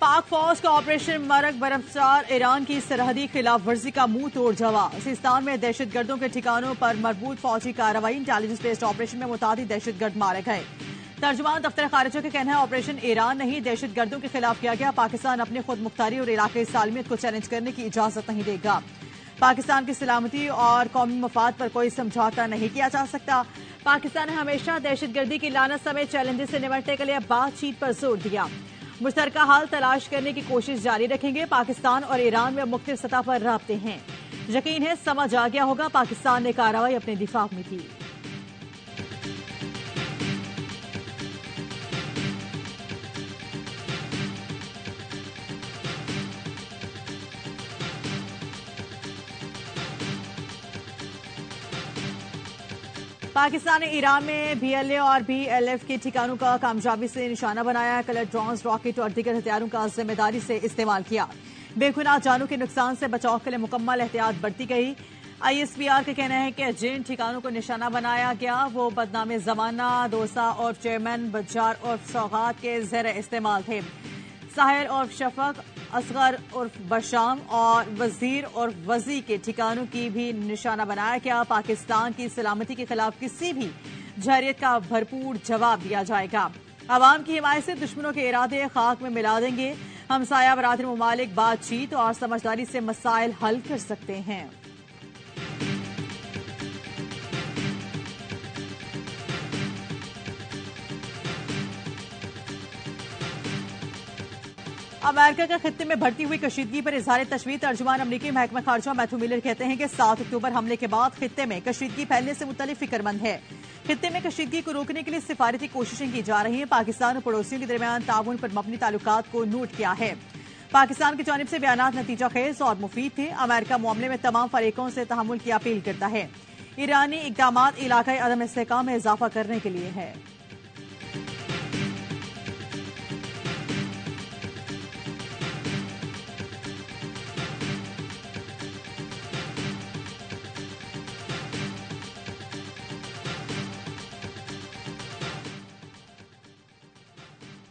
पाक फौज का ऑपरेशन मरक बरफचार ईरान की सरहदी खिलाफ वर्जी का मुंह तोड़ जवाब। सिस्तान में दहशतगर्दों के ठिकानों पर मरबूत फौजी कार्रवाई। इंटेलिजेंस बेस्ड ऑपरेशन में मुतादिद दहशतगर्द मारे गए। तर्जुमान दफ्तर खारिजा का कहना है ऑपरेशन ईरान नहीं दहशतगर्दों के खिलाफ किया गया। पाकिस्तान अपनी खुद मुख्तारी और इलाके सालमियत को चैलेंज करने की इजाजत नहीं देगा। पाकिस्तान की सलामती और कौमी मफाद पर कोई समझौता नहीं किया जा सकता। पाकिस्तान ने हमेशा दहशतगर्दी की लानत समेत चैलेंजेस से निपटने के लिए बातचीत पर जोर दिया। मुश्तरका हल तलाश करने की कोशिश जारी रखेंगे। पाकिस्तान और ईरान में मुख्तलिफ सतह पर राब्ते हैं। यकीन है समझ आ गया होगा पाकिस्तान ने कार्रवाई अपने दिफा में की। पाकिस्तान ने ईरान में BLA और BLF के ठिकानों का कामयाबी से निशाना बनाया। कलर ड्रोन्स, रॉकेट और दीगर हथियारों का जिम्मेदारी से इस्तेमाल किया। बेगुनाह जानों के नुकसान से बचाव के लिए मुकम्मल एहतियात बरती गई। ISPR का कहना है कि जिन ठिकानों को निशाना बनाया गया वो बदनाम जमाना, दोसा और चेयरमैन, बज्जार और सौगात के ज़ेर इस्तेमाल थे। साहिर और शफक, असगर उर्फ बशाम और वजीर और वजी के ठिकानों की भी निशाना बनाया गया। पाकिस्तान की सलामती के खिलाफ किसी भी जहरियत का भरपूर जवाब दिया जाएगा। अवाम की हिमायत से दुश्मनों के इरादे खाक में मिला देंगे। हमसाया बरादरी ममालिक बातचीत और समझदारी से मसाइल हल कर सकते हैं। अमेरिका के खित्ते में बढ़ती हुई कशीदगी पर इजहार तशवीश। तर्जुमान अमरीकी महकमा खारजा मैथ्यू मिलर कहते हैं कि 7 अक्टूबर हमले के बाद खित्ते में कशीदगी फैलने से मुतल्लिक फिक्रमंद है। खित्ते में कशीदगी को रोकने के लिए सिफारती कोशिशें की जा रही हैं। पाकिस्तान और पड़ोसियों के दरमियान ताउन पर मबनी ताल्लुकात को नोट किया है। पाकिस्तान की जानिब से बयानात नतीजा खेज और मुफीद थे। अमेरिका मामले में तमाम फरीकों से तहम्मुल की अपील करता है। ईरानी इक़दामात इलाकाई अदम इस्तेहकाम में इजाफा करने के लिए है।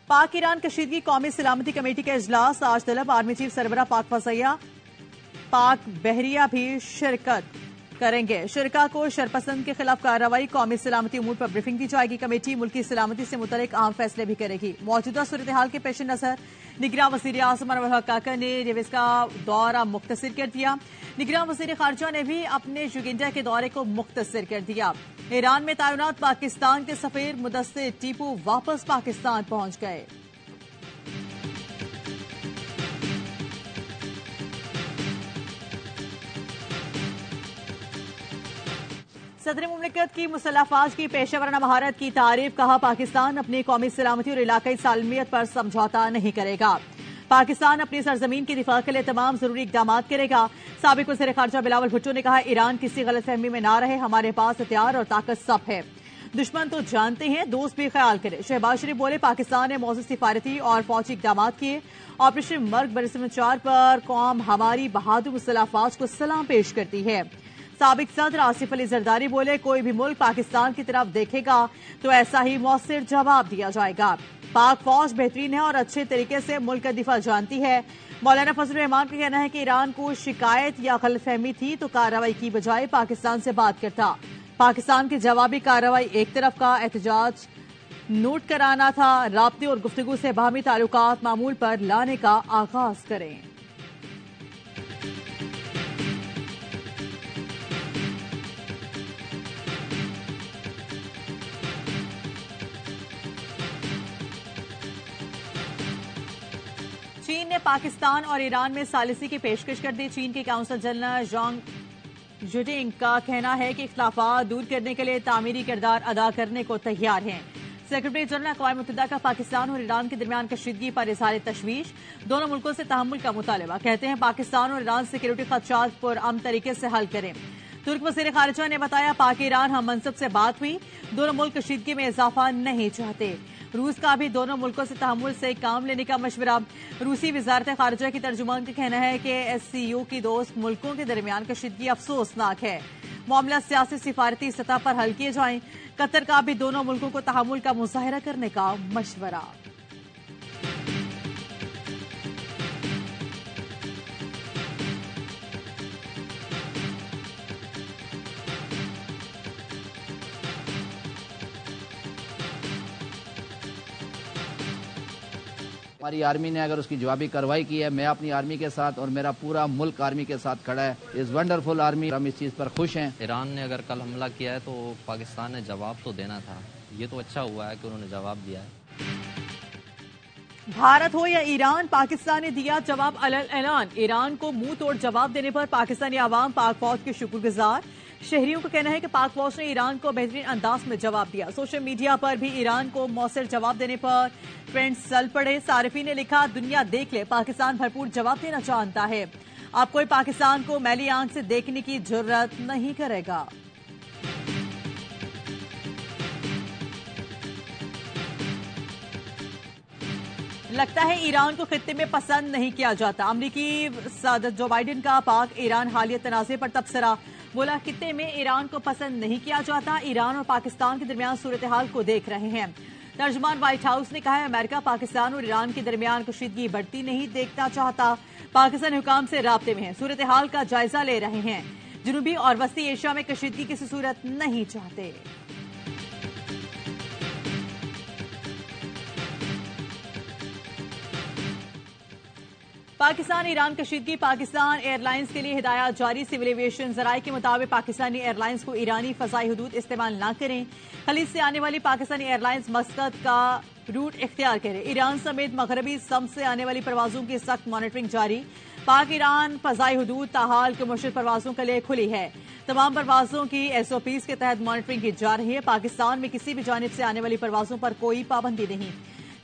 पाक ईरान कशीदगी कौमी सलामती कमेटी का इजलास आज तलब। आर्मी चीफ सरबरा पाक फसैया पाक बहरिया भी शिरकत करेंगे। शिरका को शरपसंद के खिलाफ कार्रवाई, कौमी सलामती उमूर पर ब्रीफिंग दी जाएगी। कमेटी मुल्की सलामती से मुतल्लिक अहम फैसले भी करेगी। मौजूदा सूरत हाल के पेश नजर निगरान वजीर आज़म अनवर हक काका ने रिविज का दौरा मुख्तसर कर दिया। निगरान वजीर खारजा ने भी अपने युगिंडा के दौरे को मुख्तसर कर दिया। ईरान में तैनात पाकिस्तान के सफीर मुदस्सिर टीपू वापस पाकिस्तान पहुंच गए। सदर मुमलिकत की मुसल्लह अफवाज की पेशेवराना महारत की तारीफ। कहा पाकिस्तान अपनी कौमी सलामती और इलाकाई सालमियत पर समझौता नहीं करेगा। पाकिस्तान अपनी सरजमीन के दिफा के लिए तमाम जरूरी इकदाम करेगा। साबिक वज़ीर खारजा बिलावल भुट्टो ने कहा ईरान किसी गलतफहमी में ना रहे, हमारे पास हथियार और ताकत सब है। दुश्मन तो जानते हैं, दोस्त भी ख्याल करे। शहबाज शरीफ बोले पाकिस्तान ने मौजूद सिफारती और फौजी इकदाम किए। ऑपरेशन मर्ग बरसमचार पर कौम हमारी बहादुर मुसल्लह अफवाज को सलाम पेश करती है। साबिक सदर आसिफ अली जरदारी बोले कोई भी मुल्क पाकिस्तान की तरफ देखेगा तो ऐसा ही मौसर जवाब दिया जाएगा। पाक फौज बेहतरीन है और अच्छे तरीके से मुल्क का दिफा जानती है। मौलाना फजल रहमान का कहना है कि ईरान को शिकायत या गलतफहमी थी तो कार्रवाई की बजाय पाकिस्तान से बात करता। पाकिस्तान की जवाबी कार्रवाई एक तरफ का एहतजाज नोट कराना था। राब्ते और गुफ्तगू से बाहमी ताल्लुकात मामूल पर लाने का आगाज करें। चीन ने पाकिस्तान और ईरान में सालिसी की पेशकश कर दी। चीन के काउंसल जनरल जोंग जुडिंग का कहना है कि इख्तिलाफात दूर करने के लिए तामीरी किरदार अदा करने को तैयार हैं। सेक्रेटरी जनरल अक़वाम मुत्तहिदा का पाकिस्तान और ईरान के दरमियान कशीदगी पर इज़हार तशवीश। दोनों मुल्कों से तहम्मुल का मुतालबा। कहते हैं पाकिस्तान और ईरान सिक्योरिटी खदशात पुरअमन तरीके से हल करें। तुर्क वज़ीर खारिजा ने बताया पाक ईरान हम मनसब से बात हुई। दोनों मुल्क कशीदगी में इजाफा नहीं चाहते। रूस का भी दोनों मुल्कों से तहम्मुल से काम लेने का मशवरा। रूसी वजारत खारजा की तर्जुमान का कहना है कि SCO की दोस्त मुल्कों के दरमियान कशीदगी अफसोसनाक है। मामला सियासी सिफारती सतह पर हल किए जाएं। कतर का भी दोनों मुल्कों को तहम्मुल का मुजाहरा करने का मशवरा। हमारी आर्मी ने अगर उसकी जवाबी कार्रवाई की है, मैं अपनी आर्मी के साथ और मेरा पूरा मुल्क आर्मी के साथ खड़ा है। इस वंडरफुल आर्मी, हम इस चीज़ पर खुश हैं। ईरान ने अगर कल हमला किया है तो पाकिस्तान ने जवाब तो देना था। ये तो अच्छा हुआ है कि उन्होंने जवाब दिया है। भारत हो या ईरान, पाकिस्तान ने दिया जवाब ऐलान। ईरान को मुंह तोड़ जवाब देने पर पाकिस्तानी आवाम पाक फौज के शुक्रगुजार। शहरियों का कहना है कि पाक फौज ने ईरान को बेहतरीन अंदाज में जवाब दिया। सोशल मीडिया पर भी ईरान को मौसर जवाब देने पर ट्रेंड्स चल पड़े। सारिफीन ने लिखा, दुनिया देख ले, पाकिस्तान भरपूर जवाब देना जानता है। अब कोई पाकिस्तान को मैली आंख से देखने की जरूरत नहीं करेगा। लगता है ईरान को खित्ते में पसंद नहीं किया जाता। अमरीकी सदर जो बाइडेन का पाक ईरान हालिया तनाज़े पर तबसरा। बोला, खित्ते में ईरान को पसंद नहीं किया जाता। ईरान और पाकिस्तान के दरमियान सूरत हाल को देख रहे हैं। तर्जुमान व्हाइट हाउस ने कहा है, अमेरिका पाकिस्तान और ईरान के दरमियान कशीदगी बढ़ती नहीं देखना चाहता। पाकिस्तानी हुकाम से राब्ते में है, सूरत हाल का जायजा ले रहे हैं। जनूबी और वस्ती एशिया में कशीदगी किसी सूरत नहीं चाहते। पाकिस्तान ईरान कशीदगी, पाकिस्तान एयरलाइंस के लिए हिदायत जारी। सिविल एविएशन जराये के मुताबिक पाकिस्तानी एयरलाइंस को ईरानी फजाई हुदूद इस्तेमाल न करें। खलीज से आने वाली पाकिस्तानी एयरलाइंस मस्कत का रूट इख्तियार करें। ईरान समेत मगरबी सम से आने वाली परवाजों की सख्त मॉनिटरिंग जारी। पाक ईरान फजाई हुदूद ताहाल कमर्शियल परवाजों के लिए खुली है। तमाम परवाजों की SOPs के तहत मॉनिटरिंग की जा रही है। पाकिस्तान में किसी भी जानिब से आने वाली परवाजों पर कोई पाबंदी नहीं।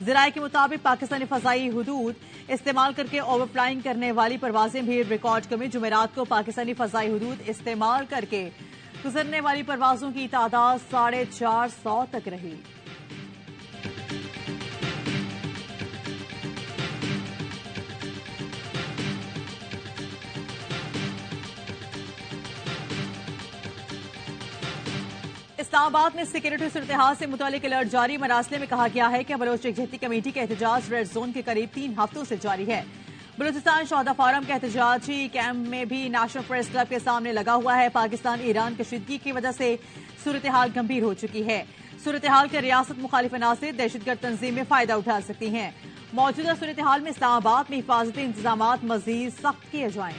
ज़राए के मुताबिक पाकिस्तानी फजाई हुदूद इस्तेमाल करके ओवरफ्लाइंग करने वाली परवाजें भी रिकॉर्ड कमी। जुमेरात को पाकिस्तानी फजाई हुदूद इस्तेमाल करके गुजरने वाली परवाजों की तादाद 450 तक रही। इस्लामाबाद में सिक्योरिटी सूरत-ए-हाल से मुतालिक अलर्ट जारी। मरासले में कहा गया है कि बलोच यकजहती कमेटी का एहतजाज रेड जोन के करीब 3 हफ्तों से जारी है। बलूचिस्तान शोहदा फोरम का एहतजाजी कैंप में भी नेशनल प्रेस क्लब के सामने लगा हुआ है। पाकिस्तान ईरान कशीदगी की वजह से सूरत-ए-हाल गंभीर हो चुकी है। सूरत-ए-हाल के रियासत मुखालिफ अनासिर दहशतगर्द तंजीमें फायदा उठा सकती हैं। मौजूदा सूरत-ए-हाल में इस्लामाबाद में हिफाजती इंतजाम मजीद सख्त किए जाएं।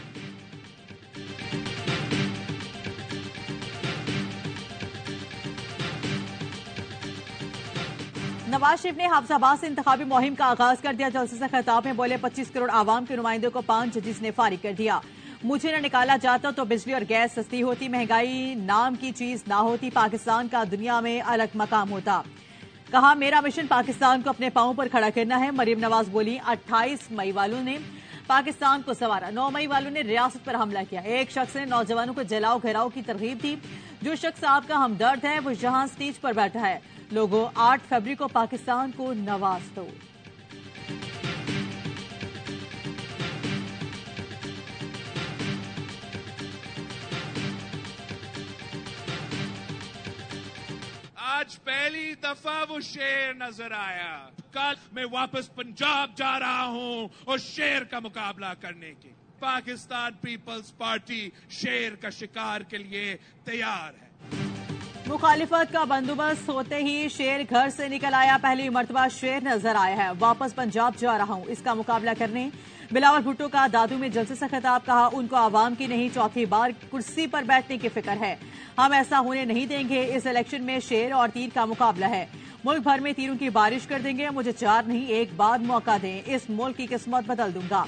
नवाज शरीफ ने हाफिजाबाद से इंतखाबी मुहिम का आगाज कर दिया। जलसे से खिताब में बोले, 25 करोड़ आवाम के नुमाइंदों को 5 जजेस ने फारिग कर दिया। मुझे न निकाला जाता तो बिजली और गैस सस्ती होती, महंगाई नाम की चीज ना होती, पाकिस्तान का दुनिया में अलग मकाम होता। कहा, मेरा मिशन पाकिस्तान को अपने पांवों पर खड़ा करना है। मरीम नवाज बोली, 28 मई वालों ने पाकिस्तान को संवारा, 9 मई वालों ने रियासत पर हमला किया। एक शख्स ने नौजवानों को जलाओ घेराव की तरगीब दी। जो शख्स आपका हमदर्द है वो यहां स्टेज पर बैठा है। लोगों, 8 फरवरी को पाकिस्तान को नवाज दो। आज पहली दफा वो शेर नजर आया। कल मैं वापस पंजाब जा रहा हूं और शेर का मुकाबला करने के। पाकिस्तान पीपल्स पार्टी शेर का शिकार के लिए तैयार है। मुखालिफत का बंदोबस्त होते ही शेर घर से निकल आया। पहली मर्तबा शेर नजर आया है। वापस पंजाब जा रहा हूं इसका मुकाबला करने। बिलावल भुट्टो का दादू में जलसे से खिताब। कहा, उनको आवाम की नहीं चौथी बार कुर्सी पर बैठने की फिक्र है। हम ऐसा होने नहीं देंगे। इस इलेक्शन में शेर और तीर का मुकाबला है। मुल्क भर में तीरों की बारिश कर देंगे। मुझे 4 नहीं 1 बार मौका दें, इस मुल्क की किस्मत बदल दूंगा।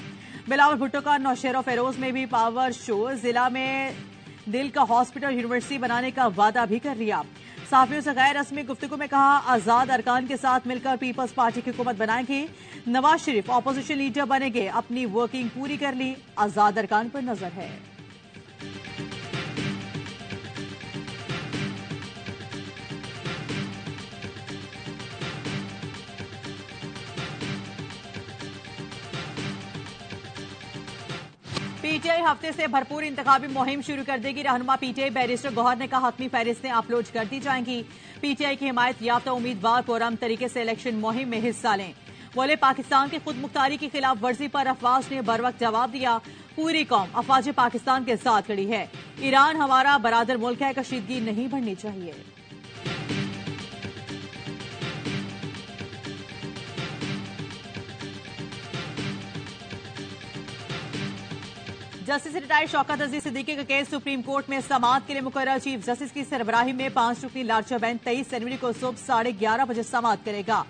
बिलावल भुट्टो का नौशेरा फेरोज में भी पावर शो। जिला में दिल का हॉस्पिटल यूनिवर्सिटी बनाने का वादा भी कर लिया। साफियों से गैर रस्मी गुफ्तगू में कहा, आजाद अरकान के साथ मिलकर पीपल्स पार्टी की हुकूमत बनाएंगे। नवाज शरीफ ऑपोजिशन लीडर बनेंगे। अपनी वर्किंग पूरी कर ली, आजाद अरकान पर नजर है। पीटीआई हफ्ते से भरपूर इंतखाबी मुहिम शुरू कर देगी। रहनुमा पीटीआई बैरिस्टर गौहर ने कहा, हतमी फहरिस्तें अपलोड कर दी जाएंगी। पीटीआई की हिमायत याफ्ता उम्मीदवार पुरअमन तरीके से इलेक्शन मुहिम में हिस्सा लें। बोले, पाकिस्तान की खुद मुख्तारी की खिलाफ वर्जी पर अफवाज ने बर वक्त जवाब दिया। पूरी कौम अफवाज पाकिस्तान के साथ खड़ी है। ईरान हमारा बरादर मुल्क है, कशीदगी नहीं बढ़नी चाहिए। जस्टिस रिटायर्ड शौकत अजीज सिद्दीकी का केस सुप्रीम कोर्ट में समाअत के लिए मुकर्रर। चीफ जस्टिस की सरबराही में 5 रुकनी लार्जर बेंच 23 जनवरी को सुबह 11:30 बजे समाअत करेगा।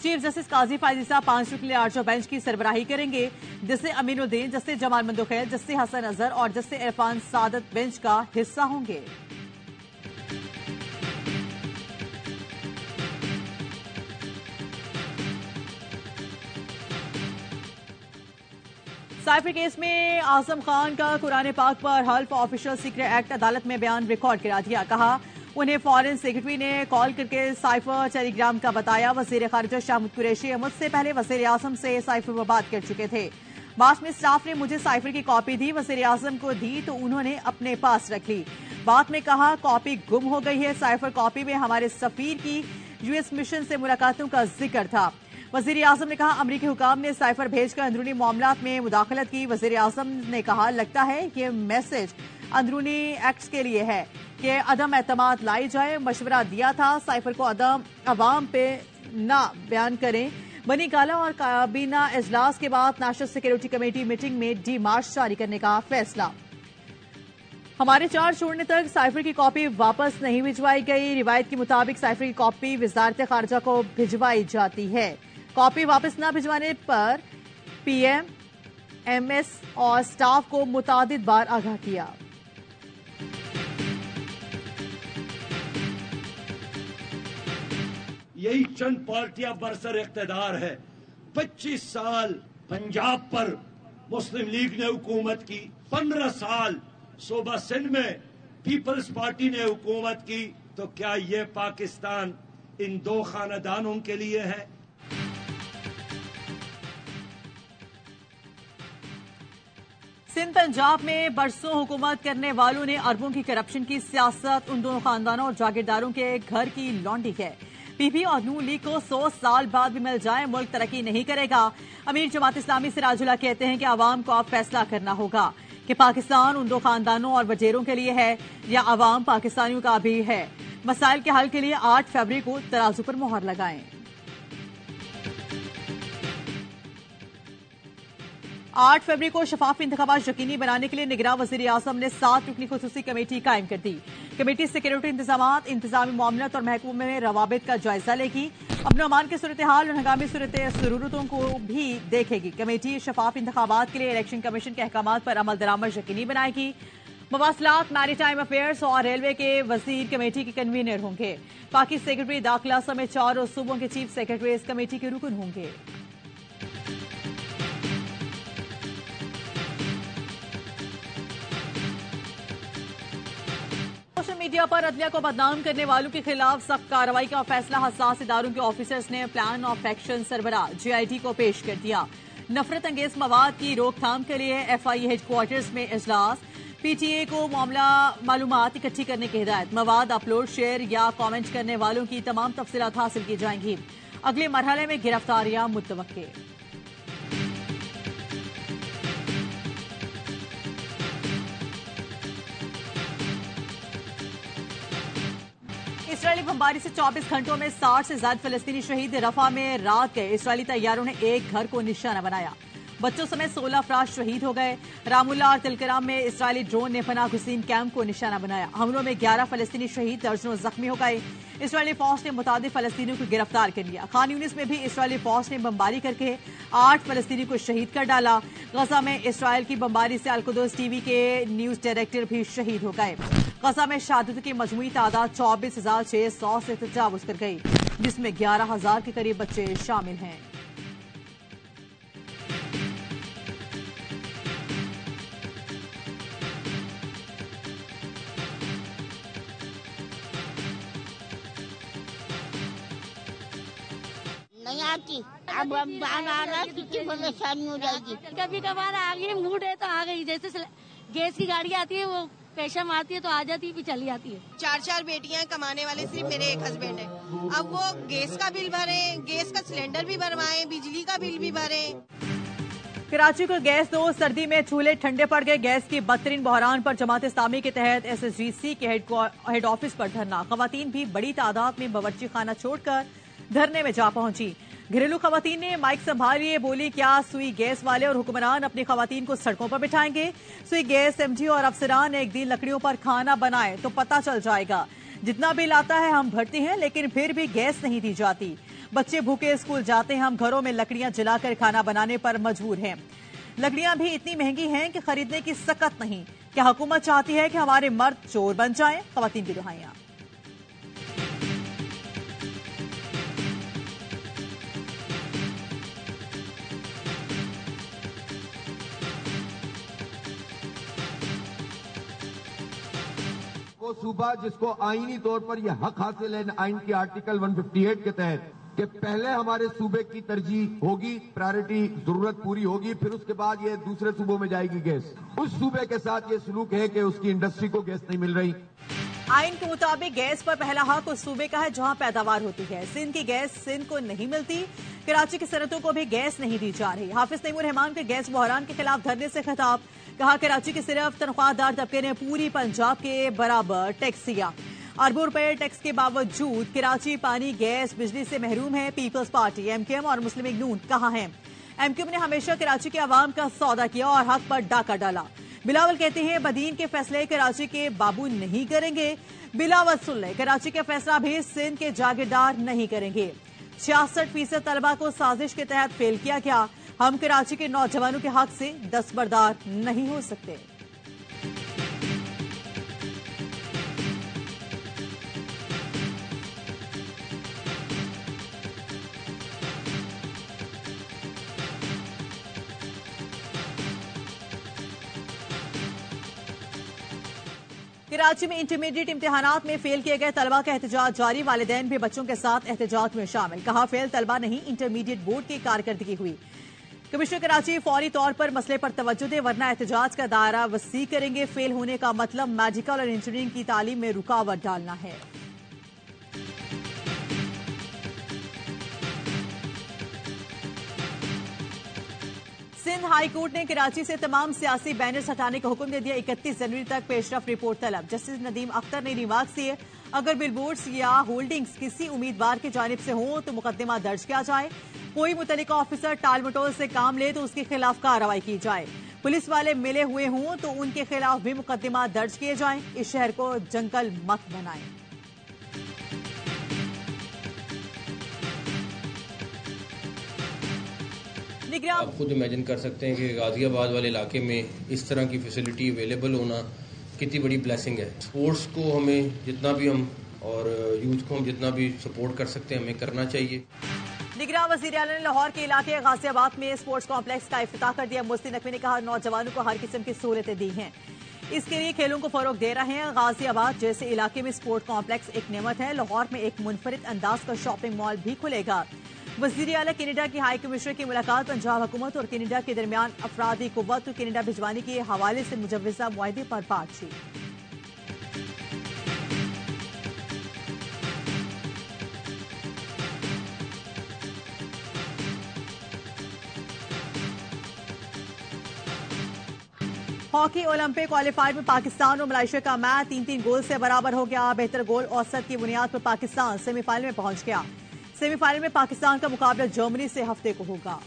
चीफ जस्टिस काजी फायजीसा 5 रुकनी लार्जर बेंच की सरबराही करेंगे, जिससे अमीनुद्दीन, जस्टिस जमाल मंदोखैल, जस्टिस हसन अजहर और जस्टिस इरफान सादत बेंच का हिस्सा होंगे। साइफर केस में आजम खान का कुरान पाक पर हल्फ ऑफिशियल सीक्रेट एक्ट अदालत में बयान रिकॉर्ड करा दिया। कहा उन्हें फॉरेन सेक्रेटरी ने कॉल करके साइफर टेलीग्राम का बताया। वजीर खारिजा शाह कुरैशी मुझसे पहले वजीर आजम से साइफर पर बात कर चुके थे। बाद में स्टाफ ने मुझे साइफर की कॉपी दी, वजीर आजम को दी तो उन्होंने अपने पास रख ली। बाद में कहा कॉपी गुम हो गई है। साइफर कॉपी में हमारे सफीर की यूएस मिशन से मुलाकातों का जिक्र था। वजीर आजम ने कहा अमरीकी हुकाम ने साइफर भेजकर अंदरूनी मामलात में मुदाखलत की। वजीर आजम ने कहा लगता है ये मैसेज अंदरूनी एक्ट्स के लिए है कि अदम एतमाद लाई जाए। मशवरा दिया था साइफर को अवाम पे न बयान करें। बनी काला और काबीना इजलास के बाद नेशनल सिक्योरिटी कमेटी मीटिंग में डी मार्च जारी करने का फैसला। हमारे चार्ज छोड़ने तक साइफर की कॉपी वापस नहीं भिजवाई गई। रिवायत के मुताबिक साइफर की कॉपी वजारत खारजा को भिजवाई जाती है। कॉपी वापस न भिजवाने पर पीएम, एमएस और स्टाफ को मुतादिद बार आगाह किया। यही चंद पार्टियां बरसर इख्तिदार है। 25 साल पंजाब पर मुस्लिम लीग ने हुकूमत की, 15 साल सूबा सिंध में पीपल्स पार्टी ने हुकूमत की। तो क्या ये पाकिस्तान इन दो खानदानों के लिए है? सिंध पंजाब में बरसों हुकूमत करने वालों ने अरबों की करप्शन की सियासत उन दोनों खानदानों और जागीरदारों के घर की लौंडी है। पीपी और नून लीग को 100 साल बाद भी मिल जाए, मुल्क तरक्की नहीं करेगा। अमीर जमात इस्लामी सिराजुल्लाह कहते हैं कि आवाम को अब फैसला करना होगा कि पाकिस्तान उन दो खानदानों और वजेरों के लिए है या आवाम पाकिस्तानियों का भी है। मसाइल के हल के लिए 8 फरवरी को तराजू पर मोहर लगाएं। 8 फरवरी को शफाफ इंतखाबात यकीनी बनाने के लिए निगरान वजीर आजम ने 7 रुकनी खुसूसी कमेटी कायम कर दी। कमेटी सिक्योरिटी इंतजामात, इंतजामी मामलात और महकमों में रवाबित का जायजा लेगी। अमन अमान की सूरत हाल और हंगामी सूरत जरूरतों को भी देखेगी। कमेटी शफाफ इंतखाबात के लिए इलेक्शन कमीशन के अहकामात पर अमल दरामद यकीनी बनाएगी। मवासलात, मैरीटाइम अफेयर्स और रेलवे के वजीर कमेटी के कन्वीनर होंगे। पाकि सेक्रेटरी दाखिला समेत 4 सूबों के चीफ सेक्रेटरी इस कमेटी के रुकन होंगे। सोशल मीडिया पर अदलिया को बदनाम करने वालों के खिलाफ सख्त कार्रवाई का फैसला हसास इदारों के ऑफिसर्स ने प्लान ऑफ एक्शन सरबराह JIT को पेश कर दिया। नफरत अंगेज मवाद की रोकथाम के लिए FIA हेडक्वार्टर्स में इजलास। PTA को मालूमात इकट्ठी करने की हिदायत। मवाद अपलोड, शेयर या कमेंट करने वालों की तमाम तफसीलात हासिल की जाएंगी। अगले मरहले में गिरफ्तारियां मुतवक्के। इसराइली बमबारी से 24 घंटों में 60 से ज्यादा फलस्तीनी शहीद। रफा में रात गए इसराइली तैयारों ने एक घर को निशाना बनाया। बच्चों समेत 16 अफराद शहीद हो गए। रामुल्ला और तिलकराम में इसराइली ड्रोन ने पनाह गुज़ीन कैंप को निशाना बनाया। हमलों में 11 फलस्तीनी शहीद, दर्जनों जख्मी हो गए। इसराइली फौज ने मुतादिद फलस्तीनियों को गिरफ्तार कर लिया। खान यूनिस में भी इसराइली फौज ने बमबारी करके 8 फलस्तीनी को शहीद कर डाला। गजा में इसराइल की बमबारी से अल-कुद्स TV के न्यूज डायरेक्टर भी शहीद हो गए। गजा में शहादत की मजमूई तादाद 24,600 से तजावुज कर गई, जिसमें 11,000 के करीब बच्चे शामिल हैं। नहीं आती, अब बान आ रहा है, कितनी परेशानी हो जाएगी। कभी कभार आ गई, मूड है तो आ गई। जैसे गैस की गाड़ी आती है, वो पेशा आती है तो आ जाती है, फिर चली जाती है। 4 बेटियां हैं, कमाने वाले सिर्फ मेरे एक हस्बैंड है। अब वो गैस का बिल भरे, गैस का सिलेंडर भी भरवाएं, बिजली का बिल भी भरें। कराची को गैस दो, सर्दी में चूल्हे ठंडे पड़ गए। गैस की बदतरीन बहरान पर जमात इस्लामी के तहत SSGC के हेड ऑफिस पर धरना। खवातीन भी बड़ी तादाद में बावर्ची खाना छोड़कर धरने में जा पहुंची। घरेलू खवातीन ने माइक संभालिए, बोली क्या सुई गैस वाले और हुक्मरान अपनी खवातीन को सड़कों पर बिठाएंगे? सुई गैस एमडी और अफसरान एक दिन लकड़ियों पर खाना बनाए तो पता चल जाएगा। जितना बिल आता है हम भरते हैं, लेकिन फिर भी गैस नहीं दी जाती। बच्चे भूखे स्कूल जाते हैं, हम घरों में लकड़ियां जलाकर खाना बनाने पर मजबूर हैं। लकड़ियां भी इतनी महंगी हैं कि खरीदने की सकत नहीं। क्या हुकूमत चाहती है कि हमारे मर्द चोर बन जाएं? खवातीन की दुहाइयां। वो सूबा जिसको आईनी तौर पर यह हक हासिल है आइन की आर्टिकल 158 के तहत कि पहले हमारे सूबे की तरजीह होगी, प्रायोरिटी जरूरत पूरी होगी, फिर उसके बाद ये दूसरे सूबों में जाएगी गैस। उस सूबे के साथ ये सलूक है कि उसकी इंडस्ट्री को गैस नहीं मिल रही। आइन के मुताबिक गैस पर पहला हक उस सूबे का है जहां पैदावार होती है। सिंध की गैस सिंध को नहीं मिलती। कराची की सनतों को भी गैस नहीं दी जा रही। हाफिज तैमूर रहमान के गैस बहरान के खिलाफ धरने से खिताब। कहा कराची के सिर्फ तनख्वाहदार तबके ने पूरी पंजाब के बराबर टैक्स दिया। अरबों रुपए टैक्स के बावजूद कराची पानी गैस बिजली से महरूम है। पीपल्स पार्टी एमकेएम और मुस्लिम लीग नून कहां हैं? एमकेएम ने हमेशा कराची के अवाम का सौदा किया और हक पर डाका डाला। बिलावल कहते हैं बदीन के फैसले कराची के बाबू नहीं करेंगे। बिलावल सुन ले, कराची का फैसला भी सिंध के जागीरदार नहीं करेंगे। 66% तलबा को साजिश के तहत फेल किया गया। हम कराची के नौजवानों के हक से दस्तबरदार नहीं हो सकते। कराची में इंटरमीडिएट इम्तिहानात में फेल किए गए तलबा का एहतजाज जारी। वालिदैन भी बच्चों के साथ एहतजाज में शामिल। कहा फेल तलबा नहीं, इंटरमीडिएट बोर्ड की कारकर्दगी हुई। कमिश्नर कराची फौरी तौर पर मसले पर तवज्जो दे, वरना एहतजाज का दायरा वसी करेंगे। फेल होने का मतलब मेडिकल और इंजीनियरिंग की तालीम में रुकावट डालना है। सिंध हाई कोर्ट ने कराची से तमाम सियासी बैनर्स हटाने का हुक्म दे दिया। 31 जनवरी तक पेशरफ रिपोर्ट तलब। जस्टिस नदीम अख्तर ने रिमार्क्स दिए, अगर बिलबोर्ड्स या होल्डिंग्स किसी उम्मीदवार की जानिब से हो तो मुकदमा दर्ज किया जाए। कोई मुतल्लिका ऑफिसर टाल मटोल से काम ले तो उसके खिलाफ कार्रवाई की जाए। पुलिस वाले मिले हुए हों तो उनके खिलाफ भी मुकदमा दर्ज किए जाएं। इस शहर को जंगल मत बनाएं। आप खुद इमेजिन कर सकते हैं कि गाजियाबाद वाले इलाके में इस तरह की फैसिलिटी अवेलेबल होना कितनी बड़ी ब्लेसिंग है। स्पोर्ट्स को हमें जितना भी हम और यूथ को हम जितना भी सपोर्ट कर सकते हैं हमें करना चाहिए। निगरान वज़ीर आला ने लाहौर के इलाके गाजियाबाद में स्पोर्ट्स कॉम्प्लेक्स का इफ्तिताह कर दिया। मुफ्ती नकवी ने कहा नौजवानों को हर किस्म की सहूलतें दी हैं, इसके लिए खेलों को फरोग दे रहे हैं। गाजियाबाद जैसे इलाके में स्पोर्ट्स कॉम्प्लेक्स एक नेमत है। लाहौर में एक मुनफरिद अंदाज का शॉपिंग मॉल भी खुलेगा। वज़ीर आला कनाडा की हाई कमिश्नर की मुलाकात। पंजाब हुकूमत और कनाडा के दरमियान अफरादी कुव्वत कनाडा भिजवाने के हवाले से मुजव्वज़ा मुआहदे पर बातचीत। हॉकी ओलंपिक क्वालिफायर में पाकिस्तान और मलेशिया का मैच 3-3 गोल से बराबर हो गया। बेहतर गोल औसत की बुनियाद पर पाकिस्तान सेमीफाइनल में पहुंच गया। सेमीफाइनल में पाकिस्तान का मुकाबला जर्मनी से हफ्ते को होगा।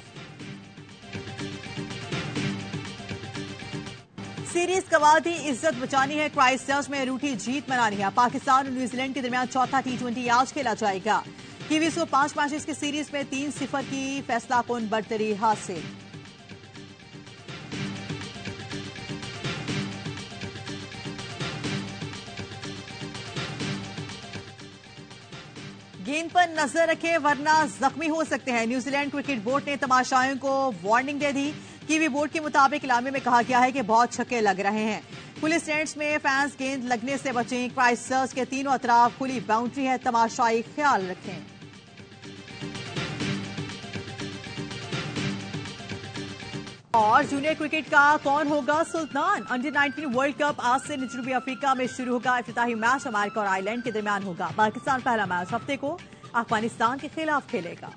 सीरीज कवादी इज्जत बचानी है। क्राइस्टचर्च में रूठी जीत मनानी है। पाकिस्तान और न्यूजीलैंड के दरमियान चौथा T20 आज खेला जाएगा। कीवीज को 5 मैचेस की सीरीज में 3-0 की फैसलाकुन बढ़तरी हासिल। गेंद पर नजर रखें वरना जख्मी हो सकते हैं। न्यूजीलैंड क्रिकेट बोर्ड ने तमाशाइयों को वार्निंग दे दी। कीवी बोर्ड के मुताबिक इलामे में कहा गया है कि बहुत छक्के लग रहे हैं। पुलिस स्टैंड्स में फैंस गेंद लगने से बचें। क्राइस्टचर्च के तीनों अतराफ खुली बाउंड्री है, तमाशाई ख्याल रखें। और जूनियर क्रिकेट का कौन होगा सुल्तान? अंडर-19 वर्ल्ड कप आज से जनूबी अफ्रीका में शुरू होगा। इफ्तिताही मैच अमेरिका और आयरलैंड के दरमियान होगा। पाकिस्तान पहला मैच हफ्ते को अफगानिस्तान के खिलाफ खेलेगा।